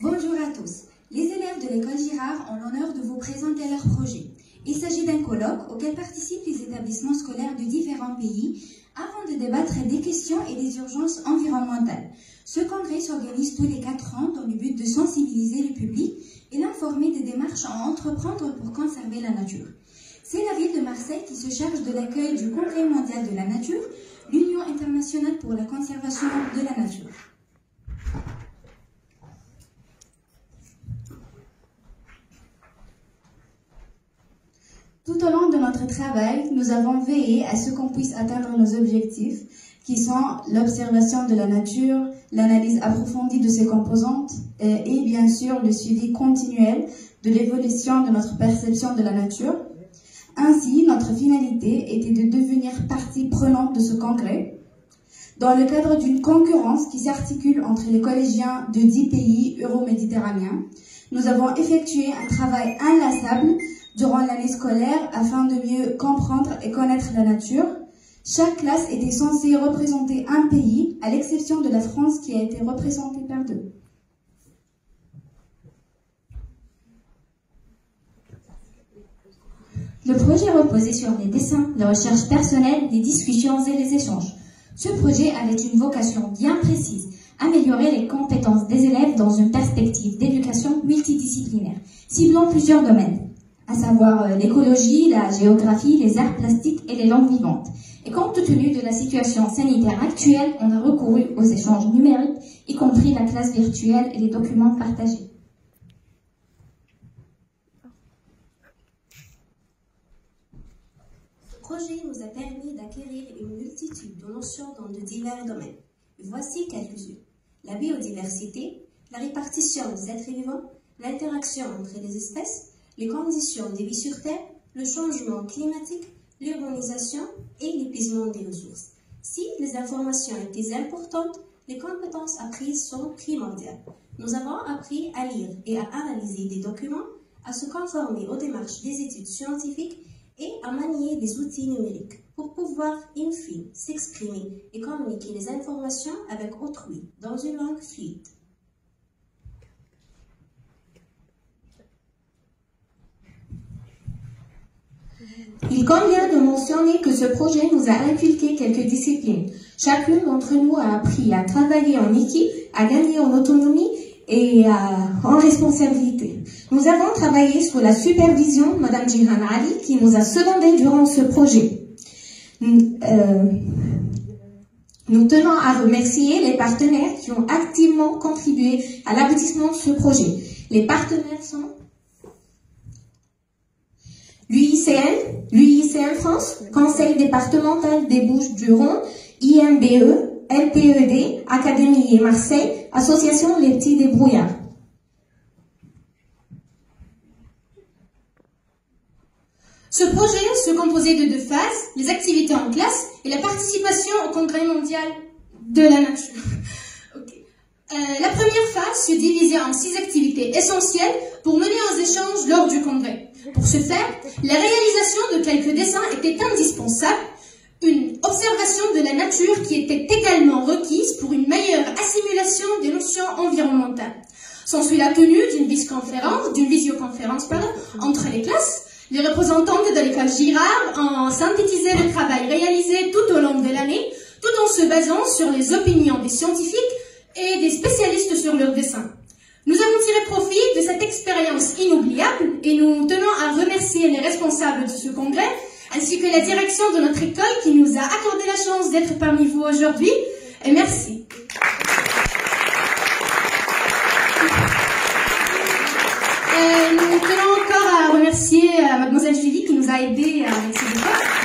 Bonjour à tous. Les élèves de l'école Girard ont l'honneur de vous présenter leur projet. Il s'agit d'un colloque auquel participent les établissements scolaires de différents pays afin de débattre des questions et des urgences environnementales. Ce congrès s'organise tous les 4 ans dans le but de sensibiliser le public et l'informer des démarches à entreprendre pour conserver la nature. C'est la ville de Marseille qui se charge de l'accueil du Congrès mondial de la nature, l'Union internationale pour la conservation de la nature. Tout au long de notre travail, nous avons veillé à ce qu'on puisse atteindre nos objectifs, qui sont l'observation de la nature, l'analyse approfondie de ses composantes et bien sûr le suivi continuel de l'évolution de notre perception de la nature. Ainsi, notre finalité était de devenir partie prenante de ce congrès, dans le cadre d'une concurrence qui s'articule entre les collégiens de 10 pays euro-méditerranéens. Nous avons effectué un travail inlassable durant l'année scolaire afin de mieux comprendre et connaître la nature. Chaque classe était censée représenter un pays, à l'exception de la France qui a été représentée par 2. Le projet reposait sur des dessins, les recherches personnelles, les discussions et les échanges. Ce projet avait une vocation bien précise, améliorer les compétences des élèves dans une perspective d'éducation multidisciplinaire, ciblant plusieurs domaines, à savoir l'écologie, la géographie, les arts plastiques et les langues vivantes. Et compte tenu de la situation sanitaire actuelle, on a recouru aux échanges numériques, y compris la classe virtuelle et les documents partagés. Ce projet nous a permis d'acquérir une multitude de notions dans de divers domaines. Voici quelques-unes. La biodiversité, la répartition des êtres vivants, l'interaction entre les espèces, les conditions de vie sur Terre, le changement climatique, l'urbanisation et l'épuisement des ressources. Si les informations étaient importantes, les compétences apprises sont primordiales. Nous avons appris à lire et à analyser des documents, à se conformer aux démarches des études scientifiques et à manier des outils numériques pour pouvoir, in fine, s'exprimer et communiquer les informations avec autrui dans une langue fluide. Il convient de mentionner que ce projet nous a inculqué quelques disciplines. Chacune d'entre nous a appris à travailler en équipe, à gagner en autonomie et en responsabilité. Nous avons travaillé sous la supervision de Mme Jihan Ali qui nous a secondés durant ce projet. Nous tenons à remercier les partenaires qui ont activement contribué à l'aboutissement de ce projet. Les partenaires sont l'UICN France, Conseil départemental des Bouches-du-Rhône, IMBE, LPED, Académie et Marseille, Association Les Petits Débrouillards. Ce projet se composait de 2 phases, les activités en classe et la participation au Congrès mondial de la nature. La première phase se divisait en 6 activités essentielles pour mener aux échanges lors du congrès. Pour ce faire, la réalisation de quelques dessins était indispensable, une observation de la nature qui était également requise pour une meilleure assimilation des notions environnementales. S'ensuit la tenue d'une visioconférence entre les classes. Les représentantes de l'école Girard ont synthétisé le travail réalisé tout au long de l'année, tout en se basant sur les opinions des scientifiques et des spécialistes sur leurs dessins. Nous avons tiré profit de cette expérience inoubliable et nous tenons à remercier les responsables de ce congrès ainsi que la direction de notre école qui nous a accordé la chance d'être parmi vous aujourd'hui. Et merci. Nous tenons encore à remercier Mademoiselle Julie qui nous a aidés avec ces efforts.